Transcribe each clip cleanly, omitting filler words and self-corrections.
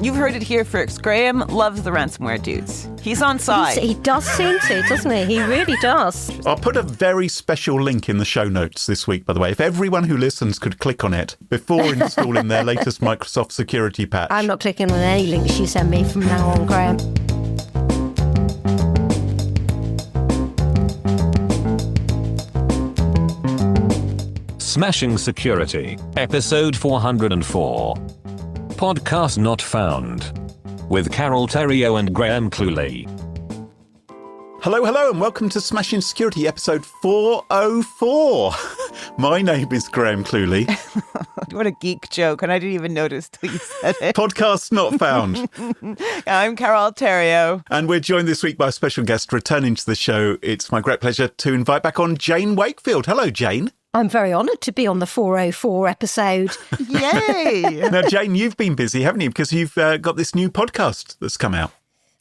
You've heard it here first. Graham loves the ransomware dudes. He's on side. He does seem to, doesn't he? He really does. I'll put a very special link in the show notes this week, by the way. If everyone who listens could click on it before installing their latest Microsoft security patch. I'm not clicking on any links you send me from now on, Graham. Smashing Security, episode 404. Podcast not found. With Carole, Theriault and Graham Cluley. Hello, and welcome to Smashing Security, episode 404. My name is Graham Cluley. What a geek joke, and I didn't even notice till you said it. Podcast not found. I'm Carole Theriault. And we're joined this week by a special guest returning to the show. It's my great pleasure to invite back on Jane Wakefield. Hello, Jane. I'm very honoured to be on the 404 episode. Yay! Now, Jane, you've been busy, haven't you? Because you've got this new podcast that's come out.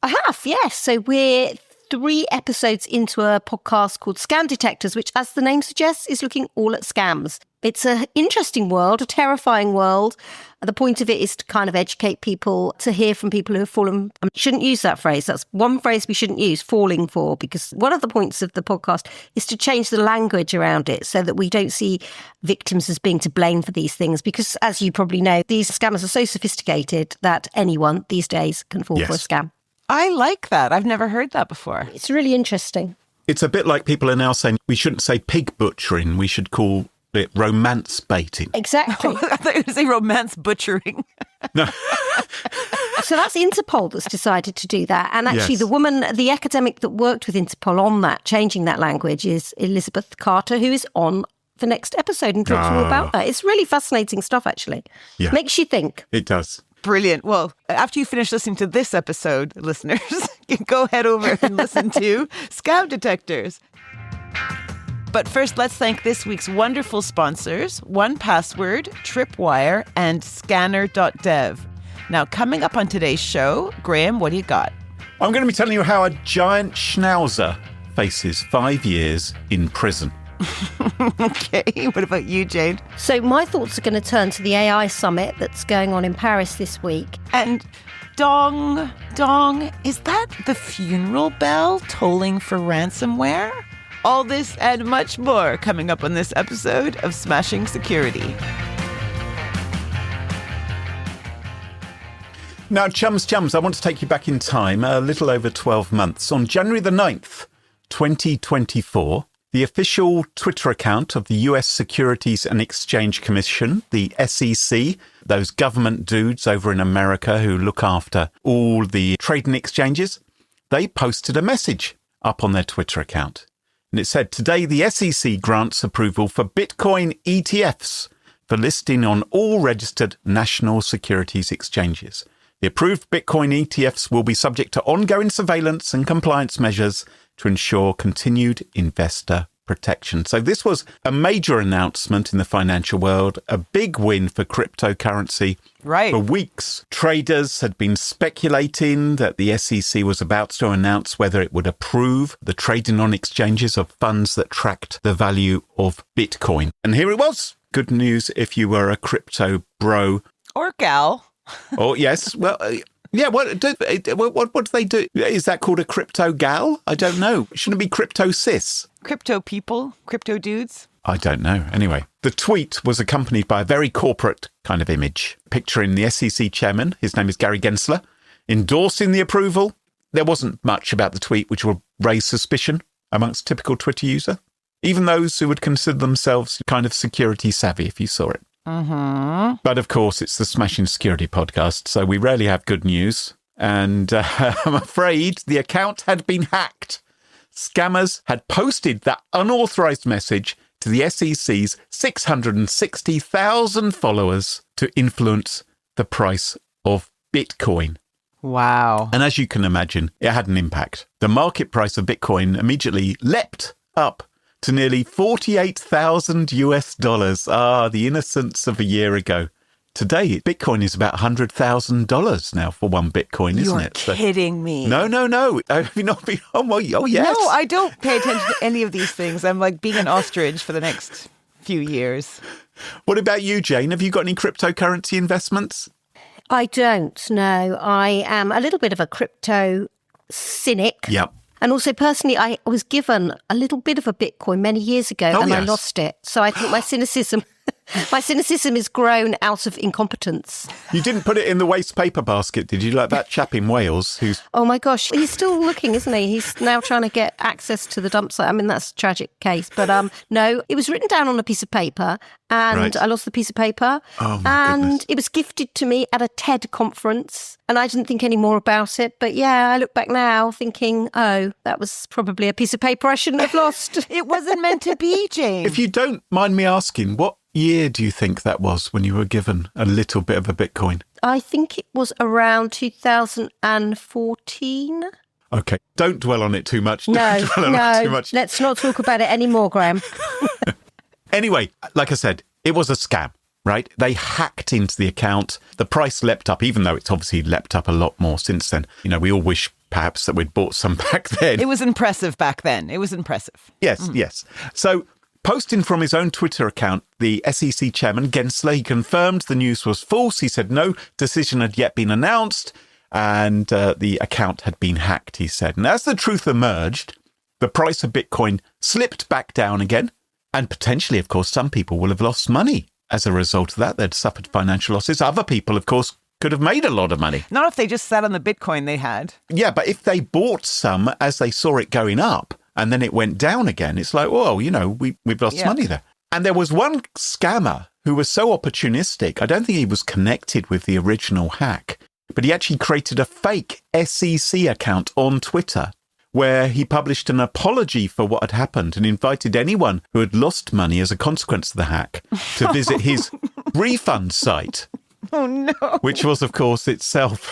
I have, yes. So we're 3 episodes into a podcast called Scam Detectors, which, as the name suggests, is looking all at scams. It's an interesting world, a terrifying world. The point of it is to kind of educate people, to hear from people who have fallen. I shouldn't use that phrase. That's one phrase we shouldn't use, falling for, because one of the points of the podcast is to change the language around it so that we don't see victims as being to blame for these things. Because, as you probably know, these scammers are so sophisticated that anyone these days can fall for a scam. I like that. I've never heard that before. It's really interesting. It's a bit like people are now saying we shouldn't say pig butchering, we should call it romance baiting. Exactly. I thought you were going to say romance butchering. No. So that's Interpol that's decided to do that. And actually the academic that worked with Interpol on that, changing that language, is Elizabeth Carter, who is on the next episode and talks more about that. It's really fascinating stuff, actually. Yeah. Makes you think. It does. Brilliant. Well, after you finish listening to this episode, listeners, you can go head over and listen to Scam Detectors. But first, let's thank this week's wonderful sponsors, 1Password, Tripwire, and Scanner.dev. Now, coming up on today's show, Graham, what do you got? I'm going to be telling you how a giant schnauzer faces 5 years in prison. Okay, what about you, Jane? So my thoughts are going to turn to the AI summit that's going on in Paris this week. And dong, is that the funeral bell tolling for ransomware? All this and much more coming up on this episode of Smashing Security. Now, chums, I want to take you back in time a little over 12 months. On January the 9th, 2024, the official Twitter account of the US Securities and Exchange Commission, the SEC, those government dudes over in America who look after all the trading exchanges, they posted a message up on their Twitter account. And it said, today the SEC grants approval for Bitcoin ETFs for listing on all registered national securities exchanges. The approved Bitcoin ETFs will be subject to ongoing surveillance and compliance measures to ensure continued investor protection. So this was a major announcement in the financial world, a big win for cryptocurrency. Right. For weeks, traders had been speculating that the SEC was about to announce whether it would approve the trading on exchanges of funds that tracked the value of Bitcoin. And here it was. Good news if you were a crypto bro. Or gal. Oh, yes. Well, yeah, what do they do? Is that called a crypto gal? I don't know. Shouldn't it be crypto cis? Crypto people? Crypto dudes? I don't know. Anyway, the tweet was accompanied by a very corporate kind of image, picturing the SEC chairman, his name is Gary Gensler, endorsing the approval. There wasn't much about the tweet which would raise suspicion amongst typical Twitter user, even those who would consider themselves kind of security savvy if you saw it. Mm-hmm. But of course, it's the Smashing Security podcast, so we rarely have good news. And I'm afraid the account had been hacked. Scammers had posted that unauthorized message to the SEC's 660,000 followers to influence the price of Bitcoin. Wow. And as you can imagine, it had an impact. The market price of Bitcoin immediately leapt up to nearly 48,000 US dollars. Ah, the innocence of a year ago. Today, Bitcoin is about $100,000 now for one Bitcoin, isn't it? You're kidding me. No. Have you not been? Oh, yes. No, I don't pay attention to any of these things. I'm like being an ostrich for the next few years. What about you, Jane? Have you got any cryptocurrency investments? I don't know. I am a little bit of a crypto cynic. Yep. And also, personally, I was given a little bit of a Bitcoin many years ago I lost it. So I think my cynicism has grown out of incompetence. You didn't put it in the waste paper basket, did you? Like that chap in Wales who's... Oh, my gosh. He's still looking, isn't he? He's now trying to get access to the dump site. I mean, that's a tragic case. But no, it was written down on a piece of paper and I lost the piece of paper. Oh, my goodness. It was gifted to me at a TED conference and I didn't think any more about it. But yeah, I look back now thinking, oh, that was probably a piece of paper I shouldn't have lost. It wasn't meant to be, Jane. If you don't mind me asking, what year do you think that was when you were given a little bit of a Bitcoin? I think it was around 2014. Okay, don't dwell on it too much. No, let's not talk about it anymore, Graham. Anyway, like I said, it was a scam, right? They hacked into the account. The price leapt up, even though it's obviously leapt up a lot more since then. You know, we all wish perhaps that we'd bought some back then. It was impressive back then. It was impressive. Yes. So, posting from his own Twitter account, the SEC chairman, Gensler, he confirmed the news was false. He said no decision had yet been announced and the account had been hacked, he said. And as the truth emerged, the price of Bitcoin slipped back down again. And potentially, of course, some people will have lost money as a result of that. They'd suffered financial losses. Other people, of course, could have made a lot of money. Not if they just sat on the Bitcoin they had. Yeah, but if they bought some as they saw it going up, and then it went down again, it's like, well, you know, we've lost money there. And there was one scammer who was so opportunistic, I don't think he was connected with the original hack, but he actually created a fake SEC account on Twitter where he published an apology for what had happened and invited anyone who had lost money as a consequence of the hack to visit his refund site. Oh, no. Which was, of course, itself...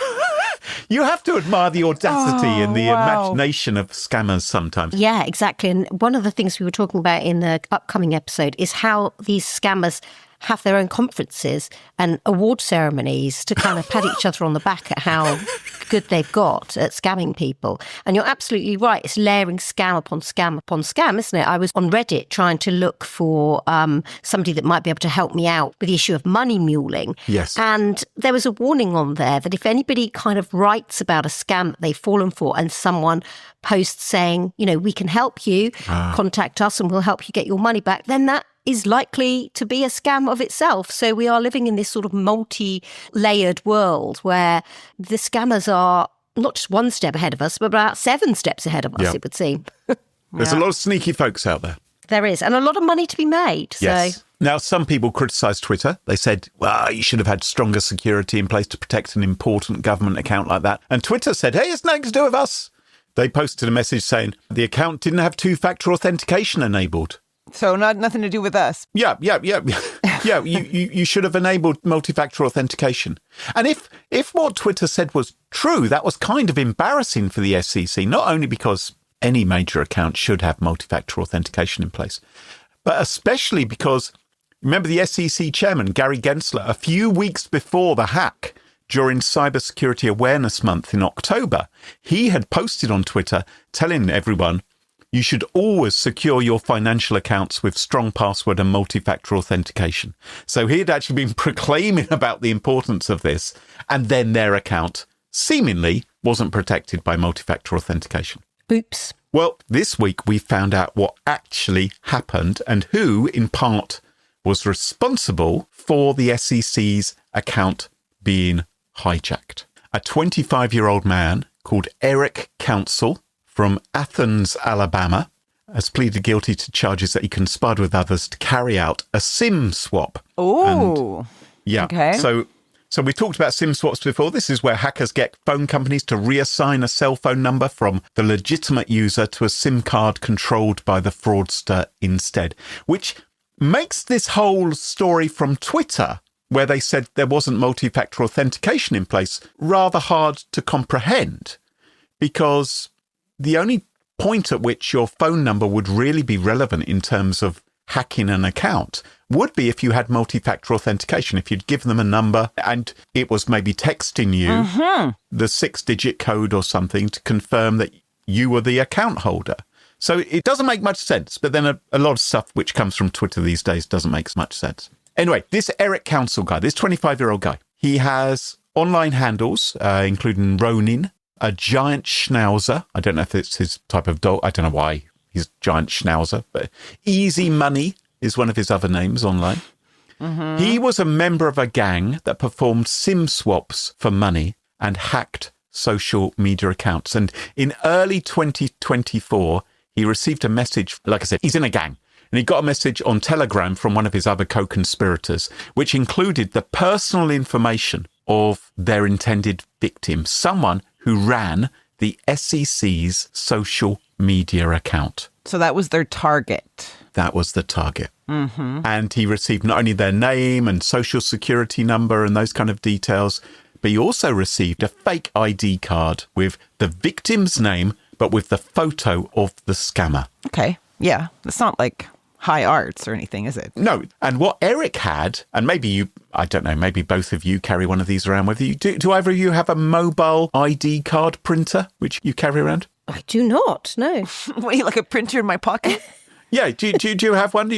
You have to admire the audacity and the imagination of scammers sometimes. Yeah, exactly. And one of the things we were talking about in the upcoming episode is how these scammers have their own conferences and award ceremonies to kind of pat each other on the back at how good they've got at scamming people. And you're absolutely right. It's layering scam upon scam upon scam, isn't it? I was on Reddit trying to look for somebody that might be able to help me out with the issue of money muling. Yes. And there was a warning on there that if anybody kind of writes about a scam that they've fallen for and someone posts saying, you know, we can help you, contact us and we'll help you get your money back, then that is likely to be a scam of itself. So we are living in this sort of multi-layered world where the scammers are not just one step ahead of us, but about 7 steps ahead of us, it would seem. There's a lot of sneaky folks out there. There is, and a lot of money to be made. Yes. So. Now, some people criticised Twitter. They said, well, you should have had stronger security in place to protect an important government account like that. And Twitter said, hey, it's nothing to do with us. They posted a message saying the account didn't have 2-factor authentication enabled. So nothing to do with us. Yeah. You should have enabled multi-factor authentication. And if what Twitter said was true, that was kind of embarrassing for the SEC, not only because any major account should have multi-factor authentication in place, but especially because, remember the SEC chairman, Gary Gensler, a few weeks before the hack, during Cybersecurity Awareness Month in October, he had posted on Twitter telling everyone, you should always secure your financial accounts with strong password and multi-factor authentication. So he had actually been proclaiming about the importance of this, and then their account seemingly wasn't protected by multi-factor authentication. Oops. Well, this week we found out what actually happened and who, in part, was responsible for the SEC's account being hijacked. A 25-year-old man called Eric Council from Athens, Alabama, has pleaded guilty to charges that he conspired with others to carry out a SIM swap. Oh, yeah. Okay. So we talked about SIM swaps before. This is where hackers get phone companies to reassign a cell phone number from the legitimate user to a SIM card controlled by the fraudster instead, which makes this whole story from Twitter, where they said there wasn't multi-factor authentication in place, rather hard to comprehend, because the only point at which your phone number would really be relevant in terms of hacking an account would be if you had multi-factor authentication, if you'd give them a number and it was maybe texting you the 6-digit code or something to confirm that you were the account holder. So it doesn't make much sense, but then a lot of stuff which comes from Twitter these days doesn't make much sense. Anyway, this Eric Council guy, this 25-year-old guy, he has online handles, including Ronin, AGiantSchnauzer. I don't know if it's his type of dog. I don't know why he's AGiantSchnauzer, but Easy Money is one of his other names online. Mm-hmm. He was a member of a gang that performed SIM swaps for money and hacked social media accounts. And in early 2024, he received a message. Like I said, he's in a gang. And he got a message on Telegram from one of his other co-conspirators, which included the personal information of their intended victim, someone who ran the SEC's social media account. So that was their target. That was the target. Mm-hmm. And he received not only their name and social security number and those kind of details, but he also received a fake ID card with the victim's name, but with the photo of the scammer. Okay. Yeah. It's not like high arts or anything, is it? No. And what Eric had, and maybe you, I don't know, maybe both of you carry one of these around with you. Do either of you have a mobile ID card printer, which you carry around? I do not, no. What, you like a printer in my pocket? Yeah, do you have one?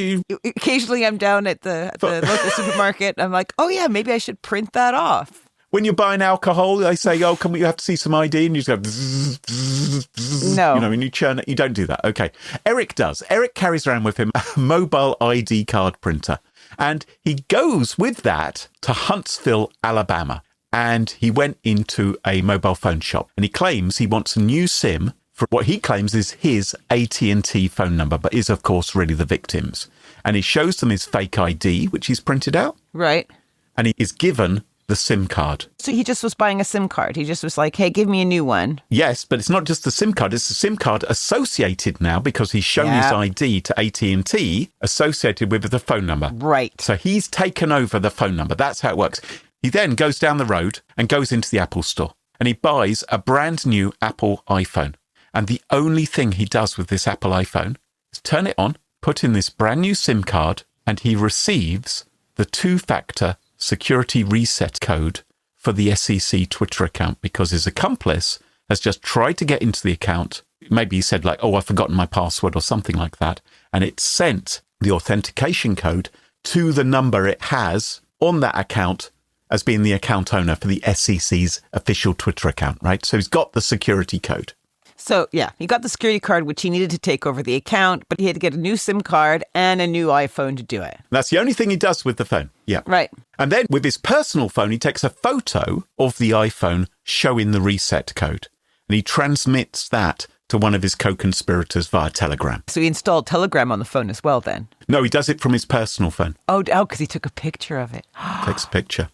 Occasionally I'm down at the local supermarket. I'm like, oh yeah, maybe I should print that off. When you're buying alcohol, they say, oh, you have to see some ID, and you just go, bzz, bzz, bzz, no. And you churn it. You don't do that. Okay. Eric does. Eric carries around with him a mobile ID card printer, and he goes with that to Huntsville, Alabama, and he went into a mobile phone shop, and he claims he wants a new SIM for what he claims is his AT&T phone number, but is, of course, really the victim's. And he shows them his fake ID, which he's printed out. Right. And he is given the SIM card. So he just was buying a SIM card. He just was like, hey, give me a new one. Yes, but it's not just the SIM card. It's the SIM card associated now because he's shown his ID to AT&T associated with the phone number. Right. So he's taken over the phone number. That's how it works. He then goes down the road and goes into the Apple store and he buys a brand new Apple iPhone. And the only thing he does with this Apple iPhone is turn it on, put in this brand new SIM card, and he receives the two-factor security reset code for the SEC Twitter account because his accomplice has just tried to get into the account. Maybe he said like, oh, I've forgotten my password or something like that. And it sent the authentication code to the number it has on that account as being the account owner for the SEC's official Twitter account, right? So he's got the security code. So, yeah, he got the security card, which he needed to take over the account, but he had to get a new SIM card and a new iPhone to do it. That's the only thing he does with the phone. Yeah. Right. And then with his personal phone, he takes a photo of the iPhone showing the reset code. And he transmits that to one of his co-conspirators via Telegram. So he installed Telegram on the phone as well then? No, he does it from his personal phone. Oh, because he took a picture of it. Takes a picture.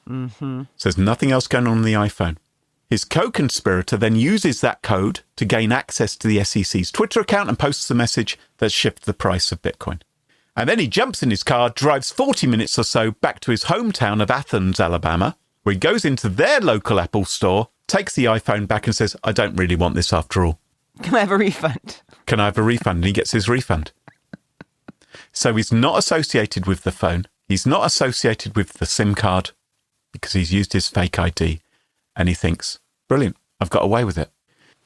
Mm-hmm. So there's nothing else going on the iPhone. His co-conspirator then uses that code to gain access to the SEC's Twitter account and posts a message that shifts the price of Bitcoin. And then he jumps in his car, drives 40 minutes or so back to his hometown of Athens, Alabama, where he goes into their local Apple store, takes the iPhone back and says, I don't really want this after all. Can I have a refund? Can I have a refund? And he gets his refund. So he's not associated with the phone. He's not associated with the SIM card because he's used his fake ID. And he thinks, brilliant, I've got away with it.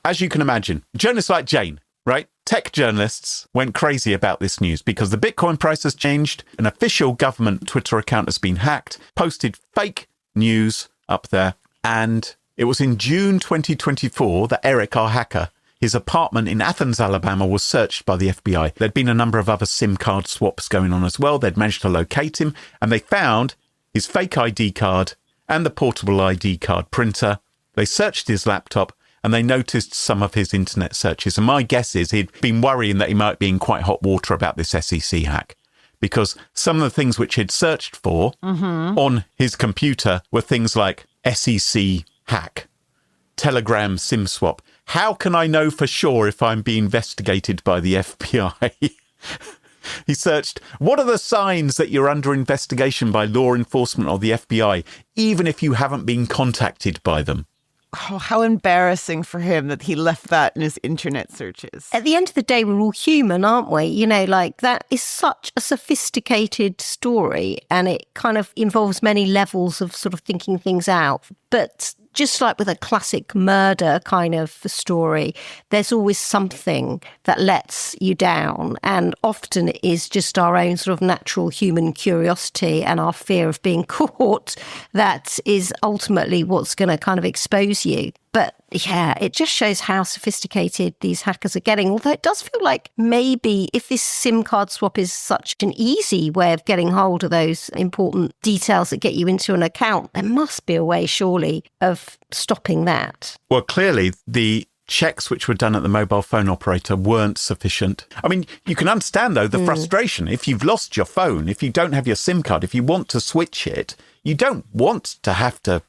As you can imagine, journalists like Jane, right? Tech journalists went crazy about this news because the Bitcoin price has changed. An official government Twitter account has been hacked, posted fake news up there. And it was in June 2024 that Eric, our hacker, his apartment in Athens, Alabama, was searched by the FBI. There'd been a number of other SIM card swaps going on as well. They'd managed to locate him and they found his fake ID card and the portable ID card printer. They searched his laptop and they noticed some of his internet searches. And my guess is he'd been worrying that he might be in quite hot water about this SEC hack because some of the things which he'd searched for on his computer were things like SEC hack, Telegram SIM swap. How can I know for sure if I'm being investigated by the FBI? He searched, what are the signs that you're under investigation by law enforcement or the FBI, even if you haven't been contacted by them? Oh, how embarrassing for him that he left that in his internet searches. At the end of the day, we're all human, aren't we? You know, like that is such a sophisticated story and it kind of involves many levels of sort of thinking things out. But just like with a classic murder kind of story, there's always something that lets you down. And often it is just our own sort of natural human curiosity and our fear of being caught that is ultimately what's going to kind of expose you. But yeah, it just shows how sophisticated these hackers are getting. Although it does feel like maybe if this SIM card swap is such an easy way of getting hold of those important details that get you into an account, there must be a way, surely, of stopping that. Well, clearly, the checks which were done at the mobile phone operator weren't sufficient. I mean, you can understand, though, the frustration. If you've lost your phone, if you don't have your SIM card, if you want to switch it, you don't want to have to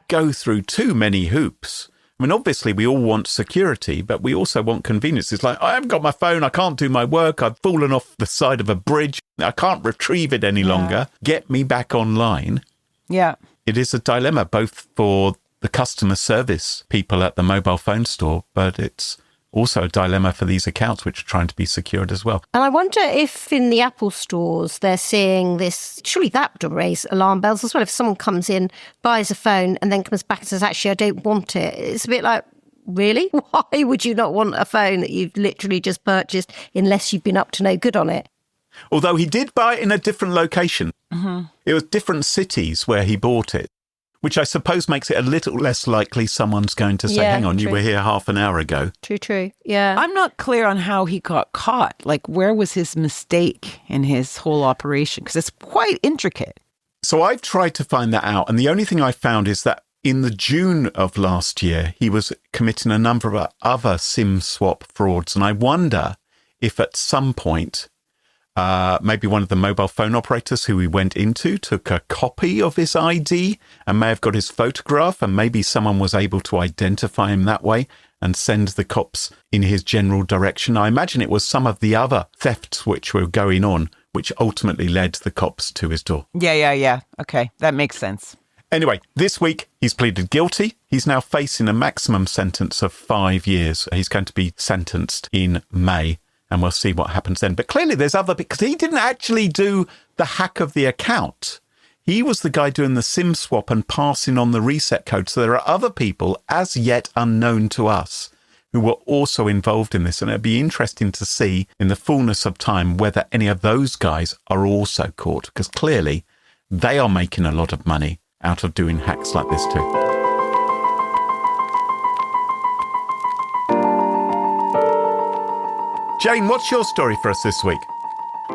go through too many hoops. I mean, obviously, we all want security, but we also want convenience. It's like, I haven't got my phone, I can't do my work, I've fallen off the side of a bridge, I can't retrieve it any longer. Get me back online. Yeah. It is a dilemma, both for the customer service people at the mobile phone store, but it's also a dilemma for these accounts which are trying to be secured as well. And I wonder if in the Apple stores they're seeing this, surely that would raise alarm bells as well. If someone comes in, buys a phone and then comes back and says, actually, I don't want it. It's a bit like, really? Why would you not want a phone that you've literally just purchased unless you've been up to no good on it? Although he did buy it in a different location. It was different cities where he bought it, which I suppose makes it a little less likely someone's going to say, hang on, you were here half an hour ago. True. Yeah. I'm not clear on how he got caught. Like, where was his mistake in his whole operation? Because it's quite intricate. So I've tried to find that out. And the only thing I found is that in the June of last year, he was committing a number of other SIM swap frauds. And I wonder if at some point, maybe one of the mobile phone operators who he went into took a copy of his ID and may have got his photograph, and maybe someone was able to identify him that way and send the cops in his general direction. I imagine it was some of the other thefts which were going on, which ultimately led the cops to his door. Yeah. Okay, that makes sense. Anyway, this week he's pleaded guilty. He's now facing a maximum sentence of 5 years. He's going to be sentenced in May. And we'll see what happens then. But clearly there's other, because he didn't actually do the hack of the account. He was the guy doing the SIM swap and passing on the reset code. So there are other people as yet unknown to us who were also involved in this. And it'd be interesting to see in the fullness of time whether any of those guys are also caught, because clearly they are making a lot of money out of doing hacks like this too. Jane, what's your story for us this week?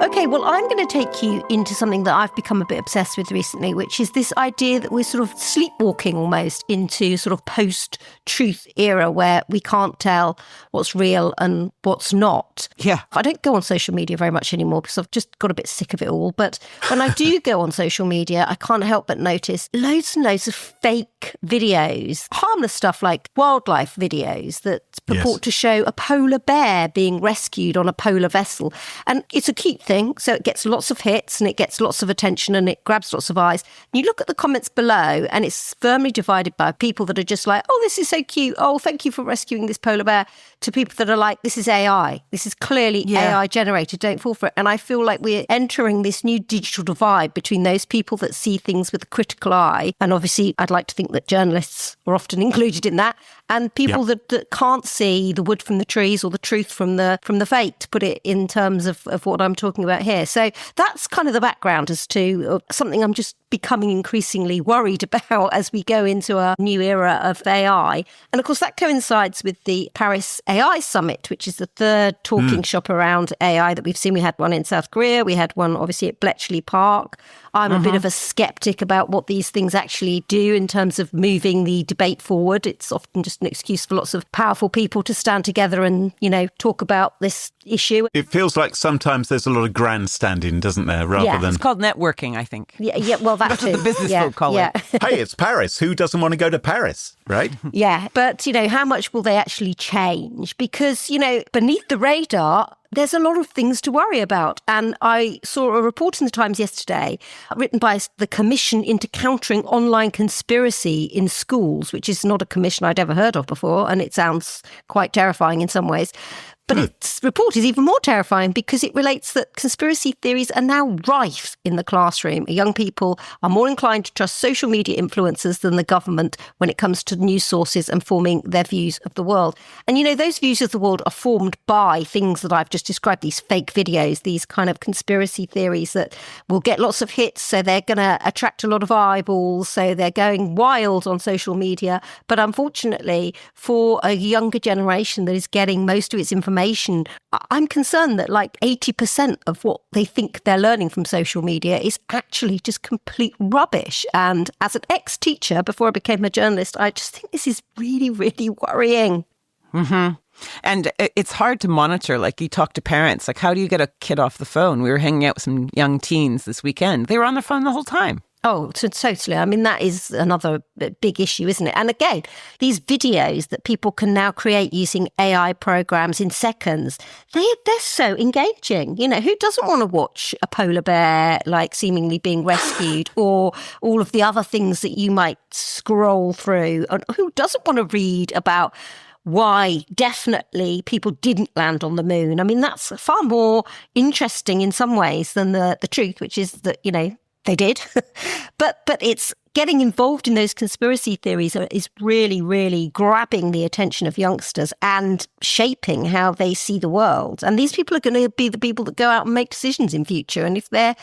Okay, well, I'm going to take you into something that I've become a bit obsessed with recently, which is this idea that we're sort of sleepwalking almost into sort of post-truth era where we can't tell what's real and what's not. Yeah. I don't go on social media very much anymore because I've just got a bit sick of it all. But when I do go on social media, I can't help but notice loads and loads of fake videos, harmless stuff like wildlife videos that purport to show a polar bear being rescued on a polar vessel. And it's a cute thing, so it gets lots of hits and it gets lots of attention and it grabs lots of eyes. And you look at the comments below and it's firmly divided by people that are just like, oh, this is so cute, oh, thank you for rescuing this polar bear, to people that are like, this is AI, this is clearly AI generated, don't fall for it. And I feel like we're entering this new digital divide between those people that see things with a critical eye, and obviously I'd like to think that journalists are often included in that, and people that can't see the wood from the trees or the truth from the fake, to put it in terms of what I'm talking about here. So that's kind of the background as to something I'm just becoming increasingly worried about as we go into a new era of AI. And of course, that coincides with the Paris AI Summit, which is the third talking shop around AI that we've seen. We had one in South Korea. We had one, obviously, at Bletchley Park. I'm a bit of a skeptic about what these things actually do in terms of moving the debate forward. It's often just an excuse for lots of powerful people to stand together and, talk about this issue. It feels like sometimes there's a lot of grandstanding, doesn't there, rather than... It's called networking, I think. Yeah, well, that's what the business folk call it. Hey, it's Paris. Who doesn't want to go to Paris, right? Yeah, but, how much will they actually change? Because, beneath the radar, there's a lot of things to worry about. And I saw a report in the Times yesterday written by the Commission into Countering Online Conspiracy in Schools, which is not a commission I'd ever heard of before, and it sounds quite terrifying in some ways. But its report is even more terrifying because it relates that conspiracy theories are now rife in the classroom. Young people are more inclined to trust social media influencers than the government when it comes to news sources and forming their views of the world. And, those views of the world are formed by things that I've just described, these fake videos, these kind of conspiracy theories that will get lots of hits, so they're going to attract a lot of eyeballs, so they're going wild on social media. But unfortunately, for a younger generation that is getting most of its information, I'm concerned that like 80% of what they think they're learning from social media is actually just complete rubbish. And as an ex-teacher, before I became a journalist, I just think this is really, really worrying. Mm-hmm. And it's hard to monitor. Like, you talk to parents, like, how do you get a kid off the phone? We were hanging out with some young teens this weekend. They were on their phone the whole time. Oh, totally. I mean, that is another big issue, isn't it? And again, these videos that people can now create using AI programs in seconds, they're so engaging. Who doesn't want to watch a polar bear, like, seemingly being rescued, or all of the other things that you might scroll through? And who doesn't want to read about why definitely people didn't land on the moon? I mean, that's far more interesting in some ways than the truth, which is that, they did. but it's getting involved in those conspiracy theories is really, really grabbing the attention of youngsters and shaping how they see the world. And these people are going to be the people that go out and make decisions in future. And if they're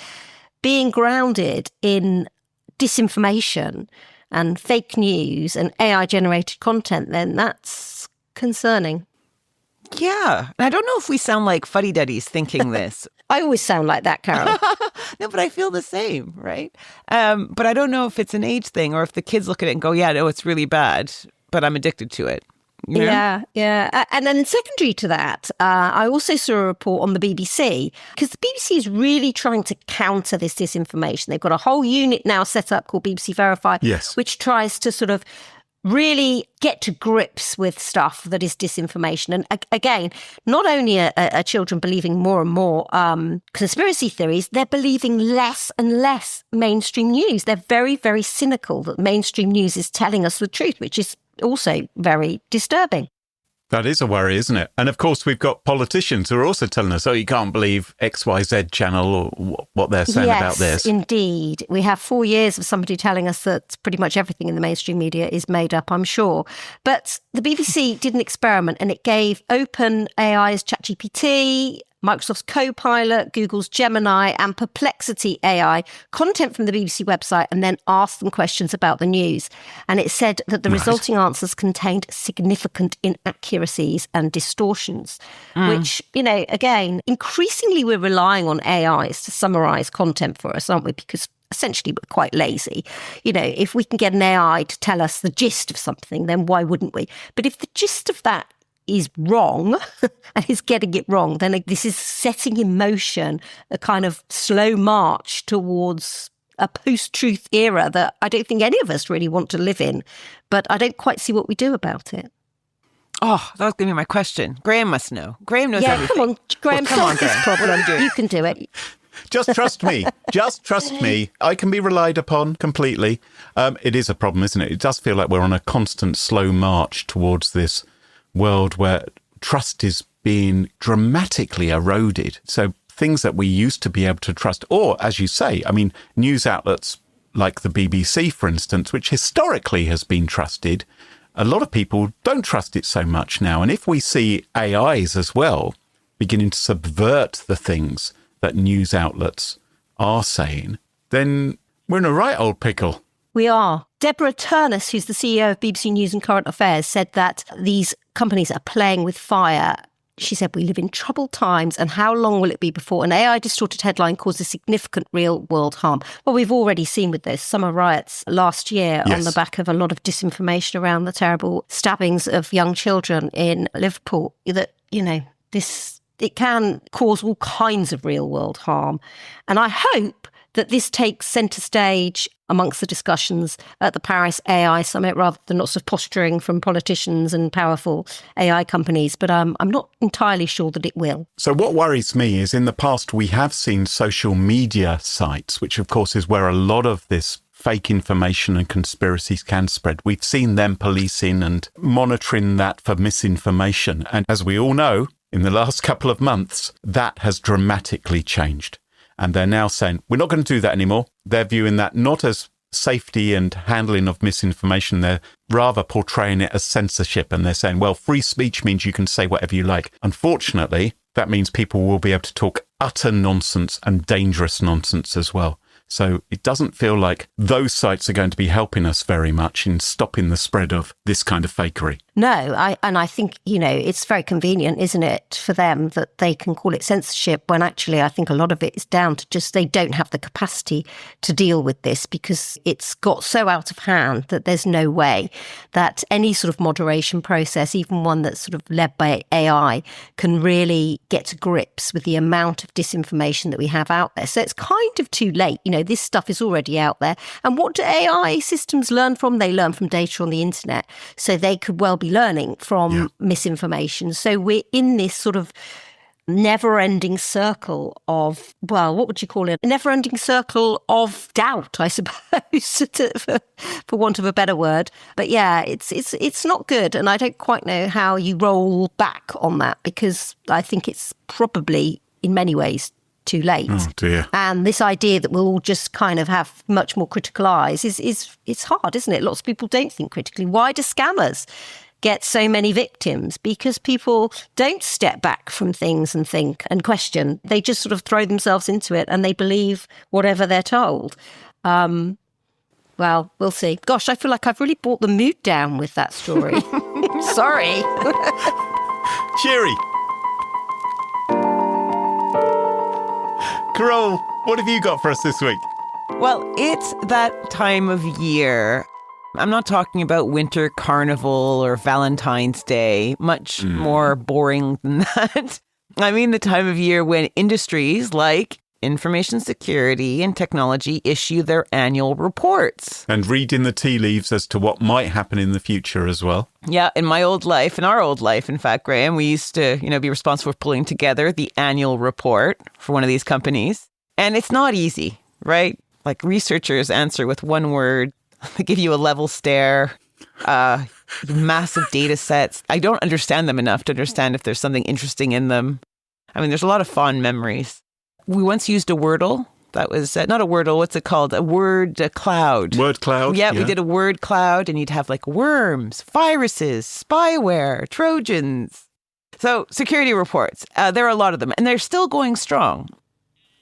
being grounded in disinformation and fake news and AI-generated content, then that's concerning. Yeah. And I don't know if we sound like fuddy-duddies thinking this. I always sound like that, Carole. No, but I feel the same, right? But I don't know if it's an age thing or if the kids look at it and go, yeah, no, it's really bad, but I'm addicted to it. Yeah. And then secondary to that, I also saw a report on the BBC, because the BBC is really trying to counter this disinformation. They've got a whole unit now set up called BBC Verify, which tries to sort of really get to grips with stuff that is disinformation. And again, not only are children believing more and more conspiracy theories, they're believing less and less mainstream news. They're very, very cynical that mainstream news is telling us the truth, which is also very disturbing. That is a worry, isn't it? And of course, we've got politicians who are also telling us, you can't believe XYZ channel or what they're saying about this. Yes, indeed. We have 4 years of somebody telling us that pretty much everything in the mainstream media is made up, I'm sure. But the BBC did an experiment, and it gave OpenAI's ChatGPT, Microsoft's Copilot, Google's Gemini, and Perplexity AI content from the BBC website, and then asked them questions about the news. And it said that the resulting answers contained significant inaccuracies and distortions, which, again, increasingly we're relying on AIs to summarise content for us, aren't we? Because essentially we're quite lazy. If we can get an AI to tell us the gist of something, then why wouldn't we? But if the gist of that is wrong and is getting it wrong, then this is setting in motion a kind of slow march towards a post-truth era that I don't think any of us really want to live in, but I don't quite see what we do about it. Oh, that was going to be my question. Graham must know. Graham knows everything. Come on, Graham, solve this problem. You can do it. Just trust me. Just trust me. I can be relied upon completely. It is a problem, isn't it? It does feel like we're on a constant slow march towards this world where trust is being dramatically eroded. So things that we used to be able to trust, or as you say, news outlets like the BBC, for instance, which historically has been trusted, a lot of people don't trust it so much now. And if we see AIs as well beginning to subvert the things that news outlets are saying, then we're in a right old pickle. We are. Deborah Turnus, who's the CEO of BBC News and Current Affairs, said that these companies are playing with fire. She said, we live in troubled times, and how long will it be before an AI-distorted headline causes significant real-world harm? Well, we've already seen with those summer riots last year on the back of a lot of disinformation around the terrible stabbings of young children in Liverpool, that, it can cause all kinds of real-world harm. And I hope that this takes centre stage amongst the discussions at the Paris AI Summit, rather than lots of posturing from politicians and powerful AI companies. But I'm not entirely sure that it will. So what worries me is in the past, we have seen social media sites, which of course is where a lot of this fake information and conspiracies can spread. We've seen them policing and monitoring that for misinformation. And as we all know, in the last couple of months, that has dramatically changed. And they're now saying, we're not going to do that anymore. They're viewing that not as safety and handling of misinformation. They're rather portraying it as censorship. And they're saying, well, free speech means you can say whatever you like. Unfortunately, that means people will be able to talk utter nonsense and dangerous nonsense as well. So it doesn't feel like those sites are going to be helping us very much in stopping the spread of this kind of fakery. No, I think, it's very convenient, isn't it, for them that they can call it censorship when actually I think a lot of it is down to just they don't have the capacity to deal with this because it's got so out of hand that there's no way that any sort of moderation process, even one that's sort of led by AI, can really get to grips with the amount of disinformation that we have out there. So it's kind of too late. This stuff is already out there. And what do AI systems learn from? They learn from data on the internet. So they could well be learning from misinformation. So we're in this sort of never-ending circle of, well, what would you call it? A never-ending circle of doubt, I suppose, for want of a better word. But yeah, it's not good. And I don't quite know how you roll back on that because I think it's probably, in many ways, too late. Oh dear. And this idea that we'll all just kind of have much more critical eyes it's hard, isn't it? Lots of people don't think critically. Why do scammers get so many victims? Because people don't step back from things and think and question. They just sort of throw themselves into it and they believe whatever they're told. Well, we'll see. Gosh, I feel like I've really brought the mood down with that story. Sorry. Cheery. Carole, what have you got for us this week? Well, it's that time of year. I'm not talking about winter carnival or Valentine's Day, much more boring than that. I mean the time of year when industries like information security and technology issue their annual reports. And reading the tea leaves as to what might happen in the future as well. Yeah, in our old life, in fact, Graham, we used to, be responsible for pulling together the annual report for one of these companies. And it's not easy, right? Like researchers answer with one word. They give you a level stare, massive data sets. I don't understand them enough to understand if there's something interesting in them. I mean, there's a lot of fond memories. We once used a Wordle. That was not a Wordle. What's it called? A word cloud. Word cloud. Yeah, we did a word cloud, and you'd have like worms, viruses, spyware, Trojans. So security reports, there are a lot of them, and they're still going strong.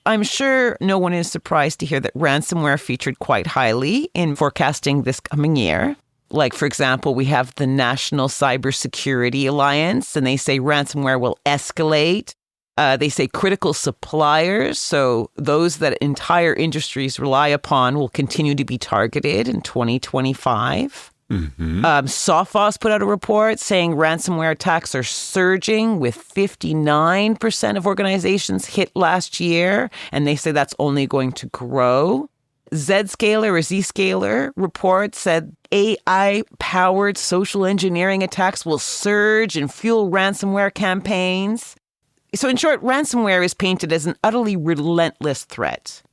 I'm sure no one is surprised to hear that ransomware featured quite highly in forecasting this coming year. Like, for example, we have the National Cybersecurity Alliance, and they say ransomware will escalate. They say critical suppliers, so those that entire industries rely upon, will continue to be targeted in 2025. Sophos put out a report saying ransomware attacks are surging, with 59% of organizations hit last year, and they say that's only going to grow. Zscaler report said AI-powered social engineering attacks will surge and fuel ransomware campaigns. So in short, ransomware is painted as an utterly relentless threat.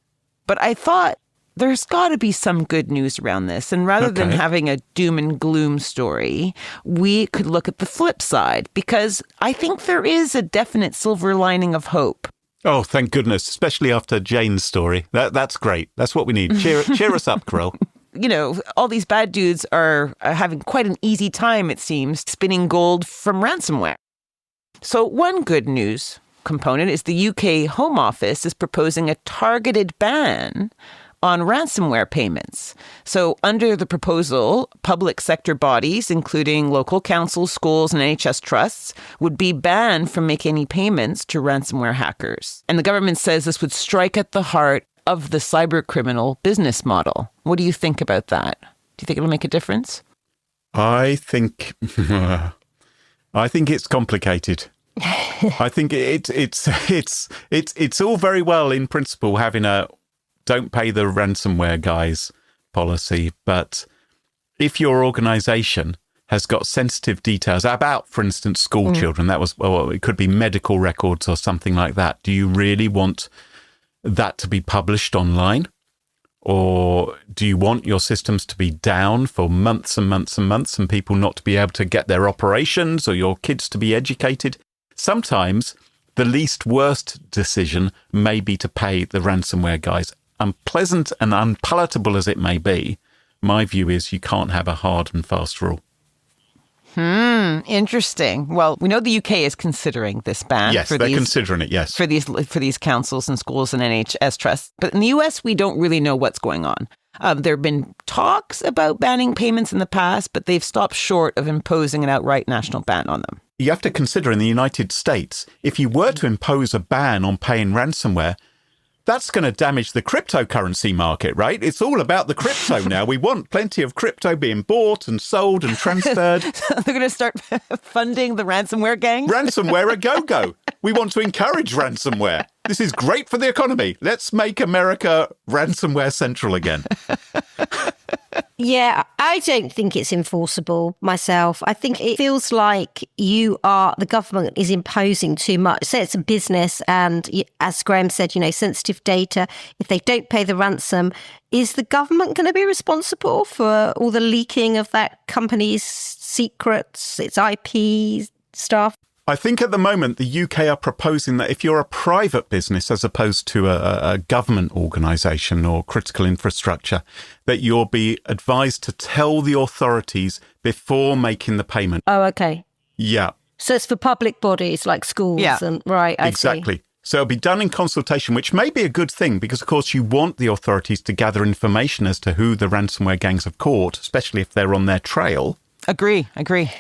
But I thought there's got to be some good news around this. And rather than having a doom and gloom story, we could look at the flip side, because I think there is a definite silver lining of hope. Oh, thank goodness, especially after Jane's story. That's great. That's what we need. Cheer us up, Carole. All these bad dudes are having quite an easy time, it seems, spinning gold from ransomware. So one good news component is the UK Home Office is proposing a targeted ban on ransomware payments. So under the proposal, public sector bodies, including local councils, schools, and NHS trusts, would be banned from making any payments to ransomware hackers. And the government says this would strike at the heart of the cybercriminal business model. What do you think about that? Do you think it'll make a difference? I think it's complicated. I think it's all very well in principle having a don't pay the ransomware guys policy, but if your organization has got sensitive details about, for instance, school children, it could be medical records or something like that, do you really want that to be published online? Or do you want your systems to be down for months and months and months and people not to be able to get their operations or your kids to be educated? Sometimes the least worst decision may be to pay the ransomware guys. Unpleasant and unpalatable as it may be, my view is you can't have a hard and fast rule. Interesting. Well, we know the UK is considering this ban. Yes, they're considering it, yes. For these councils and schools and NHS trusts. But in the US, we don't really know what's going on. There have been talks about banning payments in the past, but they've stopped short of imposing an outright national ban on them. You have to consider in the United States, if you were to impose a ban on paying ransomware, that's going to damage the cryptocurrency market, right? It's all about the crypto now. We want plenty of crypto being bought and sold and transferred. They're going to start funding the ransomware gangs? Ransomware a go-go. We want to encourage ransomware. This is great for the economy. Let's make America ransomware central again. Yeah, I don't think it's enforceable myself. I think it feels like the government is imposing too much. Say it's a business and, as Graham said, sensitive data. If they don't pay the ransom, is the government going to be responsible for all the leaking of that company's secrets, its IP stuff? I think at the moment, the UK are proposing that if you're a private business as opposed to a government organisation or critical infrastructure, that you'll be advised to tell the authorities before making the payment. Oh, okay. Yeah. So it's for public bodies like schools. Yeah. And right, I Exactly. see. So it'll be done in consultation, which may be a good thing because, of course, you want the authorities to gather information as to who the ransomware gangs have caught, especially if they're on their trail. Agree.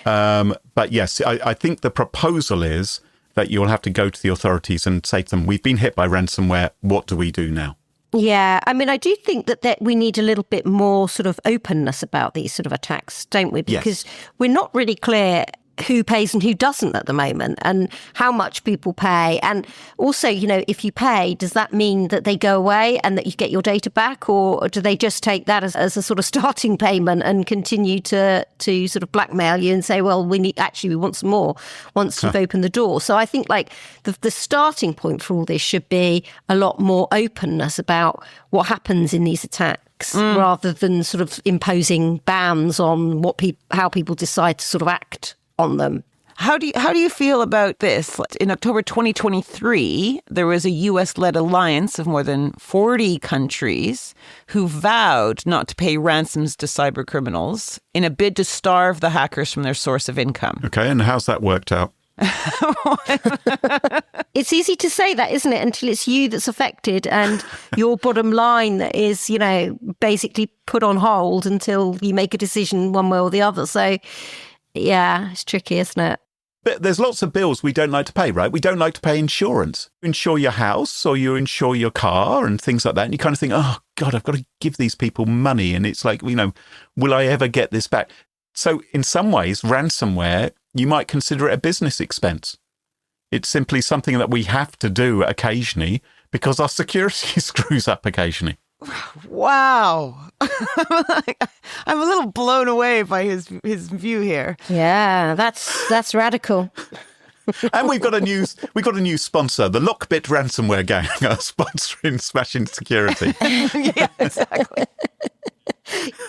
But yes, I think the proposal is that you'll have to go to the authorities and say to them, we've been hit by ransomware. What do we do now? Yeah, I mean, I do think that we need a little bit more sort of openness about these sort of attacks, don't we? Because we're not really clear who pays and who doesn't at the moment and how much people pay. And also, if you pay, does that mean that they go away and that you get your data back? Or do they just take that as a sort of starting payment and continue to sort of blackmail you and say, well, we want some more once you've opened the door? So I think like the starting point for all this should be a lot more openness about what happens in these attacks rather than sort of imposing bans on how people decide to sort of act on them. How do you feel about this? In October 2023, there was a US-led alliance of more than 40 countries who vowed not to pay ransoms to cyber criminals in a bid to starve the hackers from their source of income. Okay, and how's that worked out? It's easy to say that, isn't it? Until it's you that's affected and your bottom line is, basically put on hold until you make a decision one way or the other. So yeah, it's tricky, isn't it? But there's lots of bills we don't like to pay, right? We don't like to pay insurance. You insure your house or you insure your car and things like that. And you kind of think, oh, God, I've got to give these people money. And it's like, will I ever get this back? So in some ways, ransomware, you might consider it a business expense. It's simply something that we have to do occasionally because our security screws up occasionally. Wow. I'm a little blown away by his view here. Yeah, that's radical. And we've got a new sponsor, the Lockbit Ransomware Gang, are sponsoring Smashing Security. Yeah, exactly.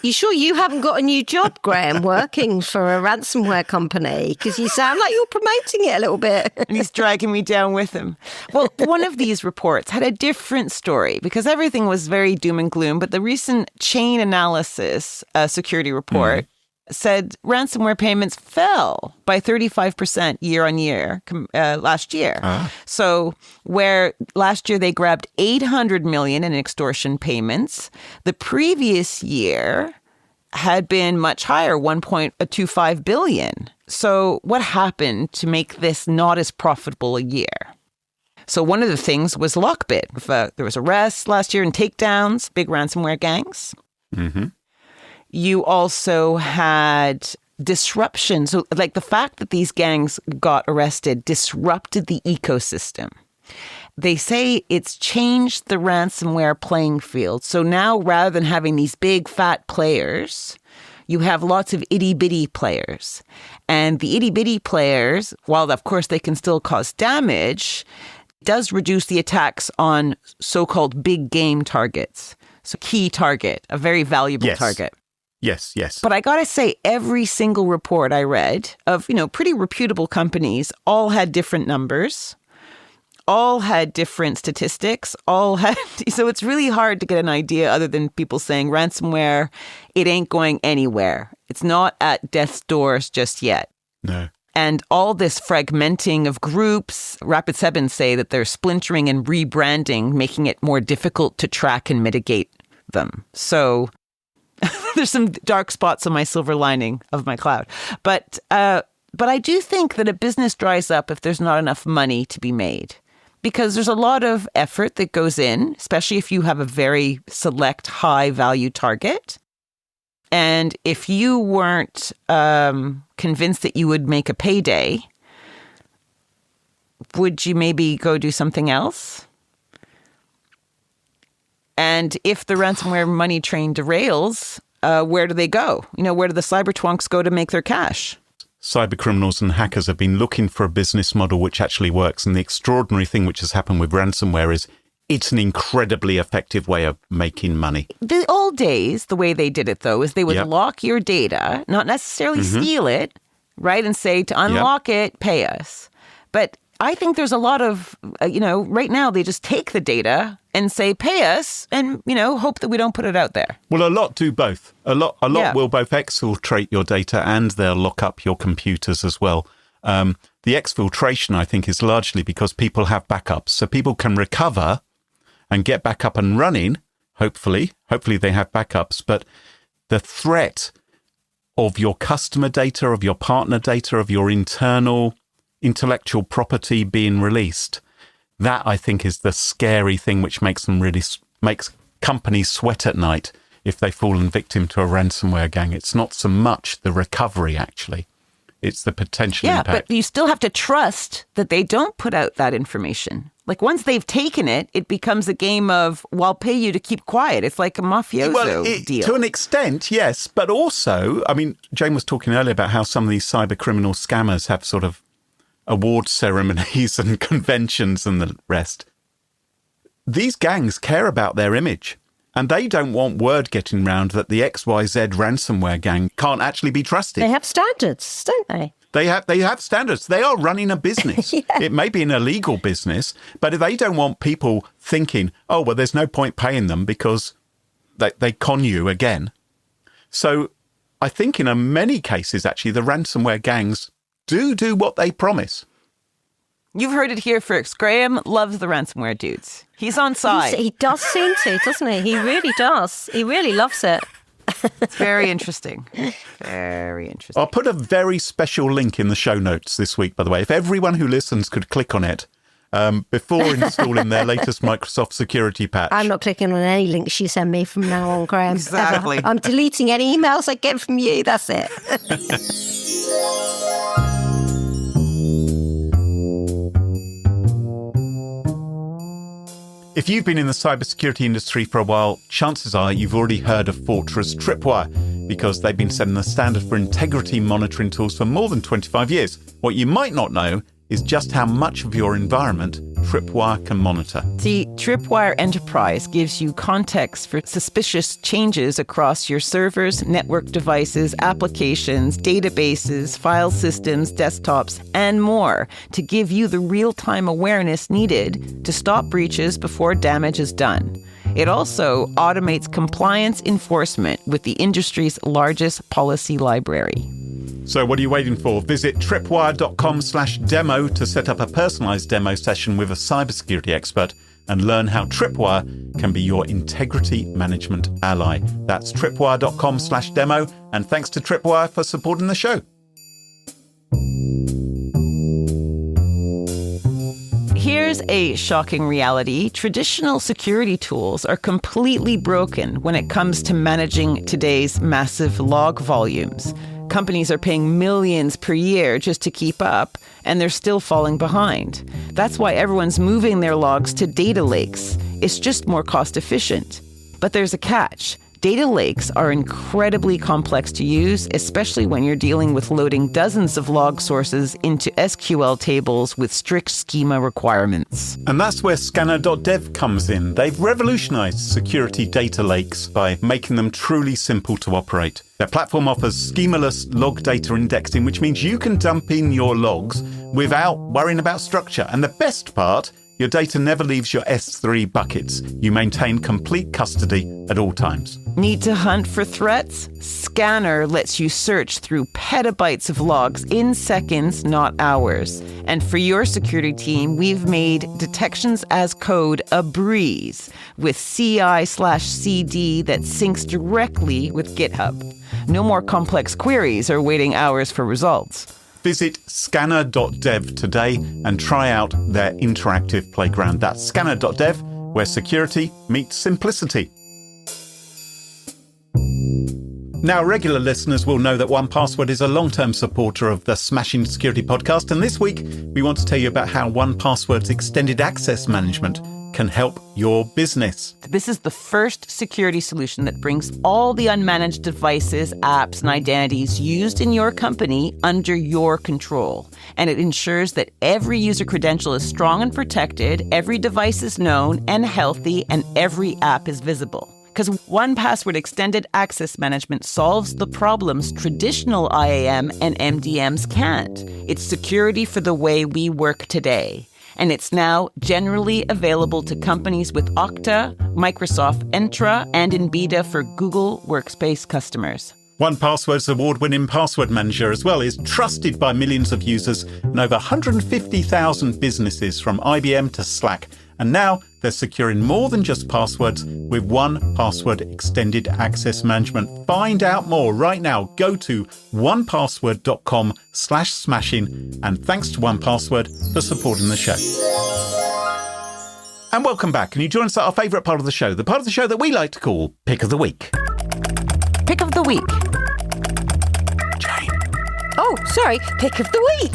You sure you haven't got a new job, Graham, working for a ransomware company? Because you sound like you're promoting it a little bit. And he's dragging me down with him. Well, one of these reports had a different story because everything was very doom and gloom. But the recent chain analysis security report said ransomware payments fell by 35% year on year last year. So where last year they grabbed 800 million in extortion payments, the previous year had been much higher, 1.25 billion. So what happened to make this not as profitable a year? So one of the things was Lockbit. There was arrests last year and takedowns, big ransomware gangs. Mm-hmm. You also had disruption. So like the fact that these gangs got arrested disrupted the ecosystem. They say it's changed the ransomware playing field. So now rather than having these big fat players, you have lots of itty-bitty players. And the itty-bitty players, while of course they can still cause damage, does reduce the attacks on so-called big game targets. So key target, a very valuable target. Yes, yes. But I got to say, every single report I read of, pretty reputable companies all had different numbers, all had different statistics, so it's really hard to get an idea other than people saying ransomware, it ain't going anywhere. It's not at death's doors just yet. No. And all this fragmenting of groups, Rapid7 say that they're splintering and rebranding, making it more difficult to track and mitigate them. So there's some dark spots on my silver lining of my cloud. But I do think that a business dries up if there's not enough money to be made. Because there's a lot of effort that goes in, especially if you have a very select high-value target. And if you weren't convinced that you would make a payday, would you maybe go do something else? And if the ransomware money train derails, where do they go? Where do the cyber twonks go to make their cash? Cyber criminals and hackers have been looking for a business model which actually works. And the extraordinary thing which has happened with ransomware is it's an incredibly effective way of making money. The old days, the way they did it, though, is they would lock your data, not necessarily steal it, right? And say, to unlock it, pay us. But I think there's a lot of, right now they just take the data and say, pay us, and, hope that we don't put it out there. Well, a lot do both. A lot will both exfiltrate your data and they'll lock up your computers as well. The exfiltration, I think, is largely because people have backups. So people can recover and get back up and running, hopefully they have backups. But the threat of your customer data, of your partner data, of your internal intellectual property being released, that I think is the scary thing which makes companies sweat at night if they've fallen victim to a ransomware gang. It's not so much the recovery, actually. It's the potential impact. Yeah, but you still have to trust that they don't put out that information. Like, once they've taken it, it becomes a game of, well, I'll pay you to keep quiet. It's like a mafioso deal. To an extent, yes. But also, Jane was talking earlier about how some of these cyber criminal scammers have sort of award ceremonies and conventions and the rest. These gangs care about their image, and they don't want word getting round that the XYZ ransomware gang can't actually be trusted. They have standards, don't they? They have standards. They are running a business. It may be an illegal business, but if they don't want people thinking, oh, well, there's no point paying them because they con you again. So I think in many cases, actually, the ransomware gangs do what they promise. You've heard it here first. Graham loves the ransomware dudes. He's on side. He does seem to, doesn't he? He really does. He really loves it. It's very interesting. Very interesting. I'll put a very special link in the show notes this week, by the way. If everyone who listens could click on it before installing their latest Microsoft security patch. I'm not clicking on any links you send me from now on, Graham. Exactly. I'm deleting any emails I get from you. That's it. If you've been in the cybersecurity industry for a while, chances are you've already heard of Fortress Tripwire, because they've been setting the standard for integrity monitoring tools for more than 25 years. What you might not know is just how much of your environment Tripwire can monitor. See, Tripwire Enterprise gives you context for suspicious changes across your servers, network devices, applications, databases, file systems, desktops, and more to give you the real-time awareness needed to stop breaches before damage is done. It also automates compliance enforcement with the industry's largest policy library. So what are you waiting for? Visit tripwire.com/demo to set up a personalized demo session with a cybersecurity expert and learn how Tripwire can be your integrity management ally. That's tripwire.com/demo. And thanks to Tripwire for supporting the show. Here's a shocking reality. Traditional security tools are completely broken when it comes to managing today's massive log volumes. Companies are paying millions per year just to keep up, and they're still falling behind. That's why everyone's moving their logs to data lakes. It's just more cost efficient. But there's a catch. Data lakes are incredibly complex to use, especially when you're dealing with loading dozens of log sources into SQL tables with strict schema requirements. And that's where scanner.dev comes in. They've revolutionized security data lakes by making them truly simple to operate. Their platform offers schemaless log data indexing, which means you can dump in your logs without worrying about structure. And the best part, your data never leaves your S3 buckets. You maintain complete custody at all times. Need to hunt for threats? Scanner lets you search through petabytes of logs in seconds, not hours. And for your security team, we've made detections as code a breeze with CI/CD that syncs directly with GitHub. No more complex queries or waiting hours for results. Visit scanner.dev today and try out their interactive playground. That's scanner.dev, where security meets simplicity. Now, regular listeners will know that 1Password is a long-term supporter of the Smashing Security podcast, and this week we want to tell you about how 1Password's extended access management can help your business. This is the first security solution that brings all the unmanaged devices, apps, and identities used in your company under your control. And it ensures that every user credential is strong and protected, every device is known and healthy, and every app is visible. Because 1Password Extended Access Management solves the problems traditional IAM and MDMs can't. It's security for the way we work today. And it's now generally available to companies with Okta, Microsoft Entra, and in beta for Google Workspace customers. 1Password's award-winning password manager as well is trusted by millions of users and over 150,000 businesses from IBM to Slack. And now they're securing more than just passwords with 1Password Extended Access Management. Find out more right now. Go to onepassword.com/smashing. And thanks to 1Password for supporting the show. And welcome back. Can you join us at our favourite part of the show? The part of the show that we like to call Pick of the Week. Pick of the week. Oh, sorry, pick of the week.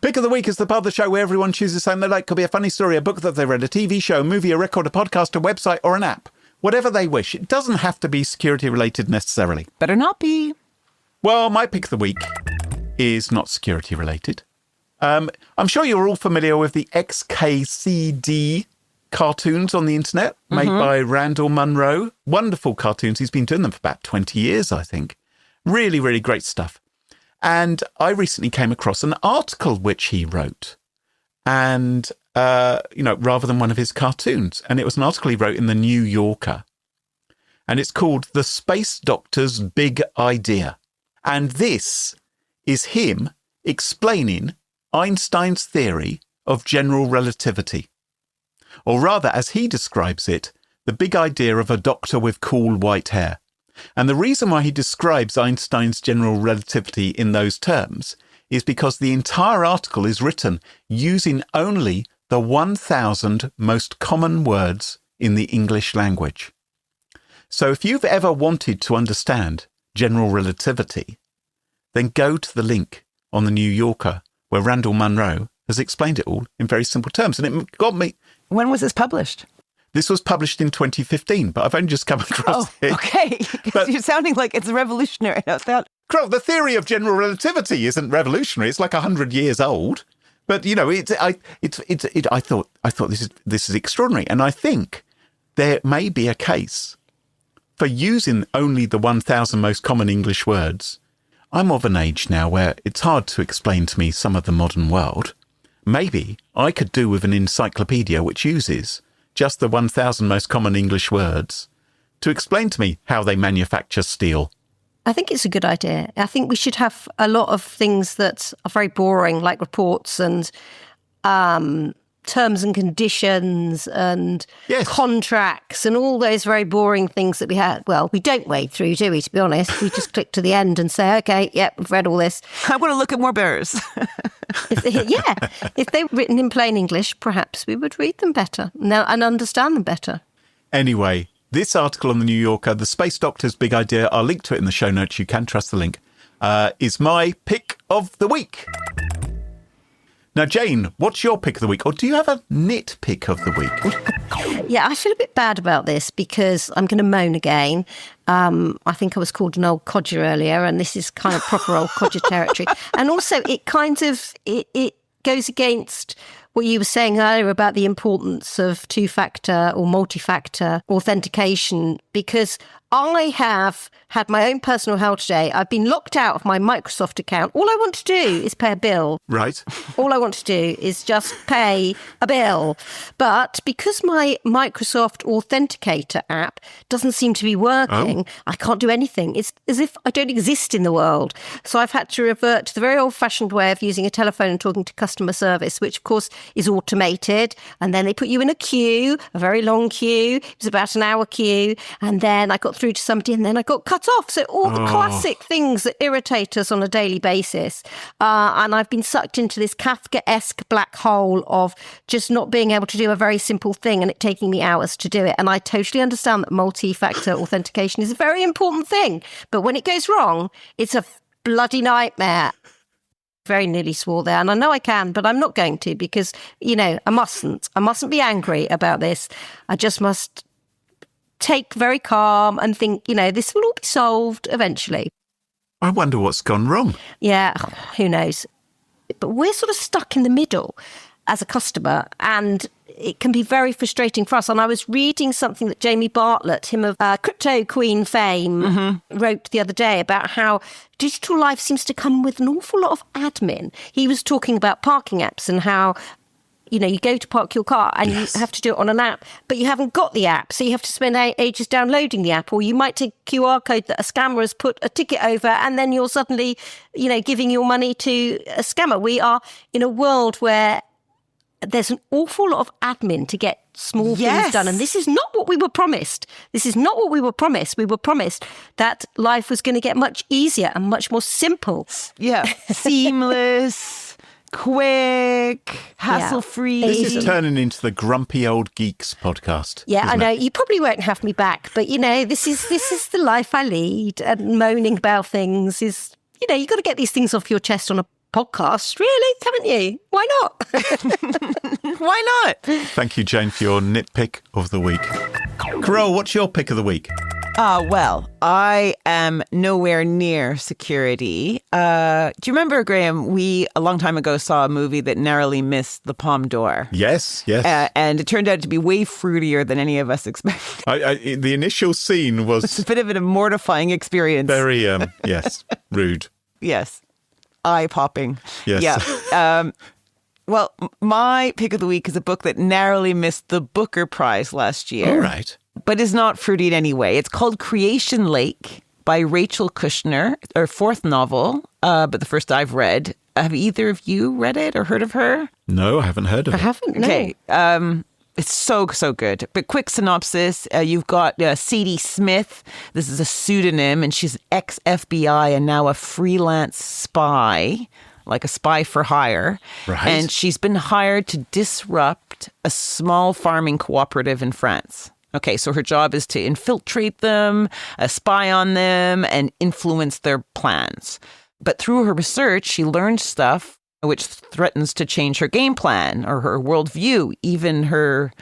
Pick of the Week is the part of the show where everyone chooses something they like. Could be a funny story, a book that they read, a TV show, a movie, a record, a podcast, a website, or an app. Whatever they wish. It doesn't have to be security related necessarily. Better not be. Well, my Pick of the Week is not security related. I'm sure you're all familiar with the XKCD cartoons on the internet made by Randall Munro. Wonderful cartoons. He's been doing them for about 20 years, I think. Really, really great stuff. And I recently came across an article which he wrote, and, rather than one of his cartoons. And it was an article he wrote in the New Yorker. And it's called The Space Doctor's Big Idea. And this is him explaining Einstein's theory of general relativity. Or rather, as he describes it, the big idea of a doctor with cool white hair. And the reason why he describes Einstein's general relativity in those terms is because the entire article is written using only the 1,000 most common words in the English language. So if you've ever wanted to understand general relativity, then go to the link on the New Yorker where Randall Munro has explained it all in very simple terms. And it got me. When was this published? This was published in 2015, but I've only just come across it. Okay. Because you're sounding like it's revolutionary. Carole, the theory of general relativity isn't revolutionary. It's like 100 years old. But, I thought this is extraordinary. And I think there may be a case for using only the 1,000 most common English words. I'm of an age now where it's hard to explain to me some of the modern world. Maybe I could do with an encyclopedia which uses just the 1,000 most common English words to explain to me how they manufacture steel. I think it's a good idea. I think we should have a lot of things that are very boring, like reports and terms and conditions and contracts and all those very boring things that we had. Well, we don't wade through, do we, to be honest? We just click to the end and say, okay, yep, we've read all this. I want to look at more bears. If they were written in plain English, perhaps we would read them better and understand them better. Anyway, this article on the New Yorker, The Space Doctor's Big Idea, I'll link to it in the show notes, you can trust the link, is my pick of the week. Now, Jane, what's your pick of the week? Or do you have a nitpick of the week? Yeah, I feel a bit bad about this because I'm going to moan again. I think I was called an old codger earlier, and this is kind of proper old codger territory. And also, it goes against what you were saying earlier about the importance of two-factor or multi-factor authentication, because I have had my own personal hell today. I've been locked out of my Microsoft account. All I want to do is pay a bill. Right. All I want to do is just pay a bill. But because my Microsoft Authenticator app doesn't seem to be working, I can't do anything. It's as if I don't exist in the world. So I've had to revert to the very old-fashioned way of using a telephone and talking to customer service, which, of course, is automated. And then they put you in a queue, a very long queue. It was about an hour queue. And then I got through to somebody and then I got cut off. So all the classic things that irritate us on a daily basis. And I've been sucked into this Kafka-esque black hole of just not being able to do a very simple thing and it taking me hours to do it. And I totally understand that multi-factor authentication is a very important thing. But when it goes wrong, it's a bloody nightmare. Very nearly swore there. And I know I can, but I'm not going to because, I mustn't. I mustn't be angry about this. I just must take very calm and think, this will all be solved eventually. I wonder what's gone wrong. Yeah, who knows? But we're sort of stuck in the middle as a customer, and it can be very frustrating for us. And I was reading something that Jamie Bartlett, him of Crypto Queen fame, wrote the other day about how digital life seems to come with an awful lot of admin. He was talking about parking apps and how you go to park your car and you have to do it on an app, but you haven't got the app. So you have to spend ages downloading the app, or you might take a QR code that a scammer has put a ticket over and then you're suddenly, giving your money to a scammer. We are in a world where there's an awful lot of admin to get small things done. And this is not what we were promised. This is not what we were promised. We were promised that life was going to get much easier and much more simple. Yeah. Seamless. Quick, hassle-free. This is turning into the Grumpy Old Geeks podcast. Yeah, I know. You probably won't have me back, but, this is the life I lead. And moaning about things is, you've got to get these things off your chest on a podcast, really, haven't you? Why not? Why not? Thank you, Jane, for your nitpick of the week. Carole, what's your pick of the week? Well, I am nowhere near security. Do you remember, Graham, we a long time ago saw a movie that narrowly missed the Palme d'Or? Yes. And it turned out to be way fruitier than any of us expected. The initial scene was... It's a bit of a mortifying experience. Very, rude. Yes. Eye-popping. Yes. Yeah. Well, my pick of the week is a book that narrowly missed the Booker Prize last year. All right. But is not fruity in any way. It's called Creation Lake by Rachel Kushner, her fourth novel, but the first I've read. Have either of you read it or heard of her? No, I haven't heard of it. I haven't, no. Okay. It's so good. But quick synopsis, you've got Sadie Smith. This is a pseudonym, and she's ex-FBI and now a freelance spy, like a spy for hire. Right. And she's been hired to disrupt a small farming cooperative in France. Okay, so her job is to infiltrate them, spy on them, and influence their plans. But through her research, she learned stuff which threatens to change her game plan or her worldview, even her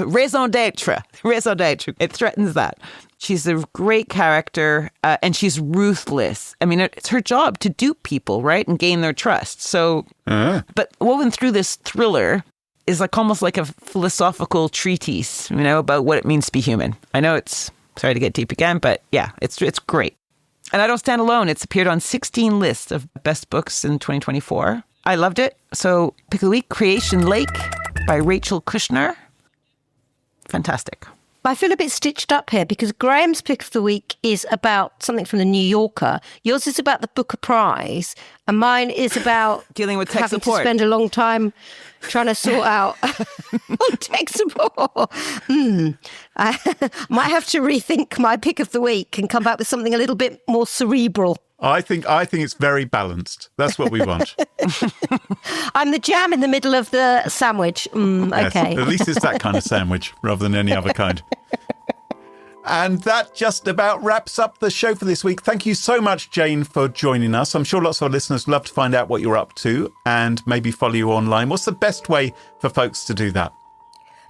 raison d'etre. Raison d'etre. It threatens that. She's a great character, and she's ruthless. I mean, it's her job to dupe people, right, and gain their trust. So, but woven through this thriller is almost like a philosophical treatise, about what it means to be human. I know it's, sorry to get deep again, but yeah, it's great. And I don't stand alone. It's appeared on 16 lists of best books in 2024. I loved it. So pick of the week, Creation Lake by Rachel Kushner. Fantastic. I feel a bit stitched up here because Graham's pick of the week is about something from the New Yorker. Yours is about the Booker Prize, and mine is about dealing with tech having support. To spend a long time trying to sort out tech support. I might have to rethink my pick of the week and come back with something a little bit more cerebral. I think it's very balanced. That's what we want. I'm the jam in the middle of the sandwich. Yes, okay. at least it's that kind of sandwich rather than any other kind. And that just about wraps up the show for this week. Thank you so much, Jane, for joining us. I'm sure lots of our listeners love to find out what you're up to and maybe follow you online. What's the best way for folks to do that?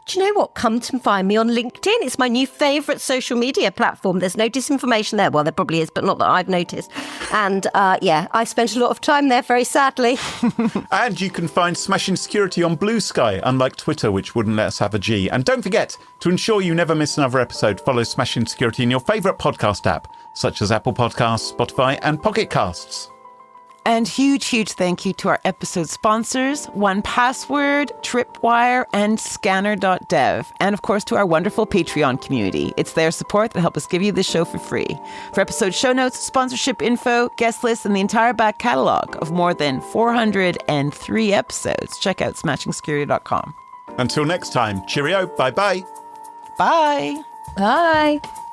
Do you know what? Come to find me on LinkedIn. It's my new favourite social media platform. There's no disinformation there. Well, there probably is, but not that I've noticed. And I spent a lot of time there, very sadly. And you can find Smashing Security on Blue Sky, unlike Twitter, which wouldn't let us have a G. And don't forget, to ensure you never miss another episode, follow Smashing Security in your favourite podcast app, such as Apple Podcasts, Spotify and Pocket Casts. And huge thank you to our episode sponsors, 1Password, Tripwire, and Scanner.dev. And of course to our wonderful Patreon community. It's their support that help us give you this show for free. For episode show notes, sponsorship info, guest lists, and the entire back catalogue of more than 403 episodes, check out smashingsecurity.com. Until next time, cheerio, bye-bye. Bye. Bye.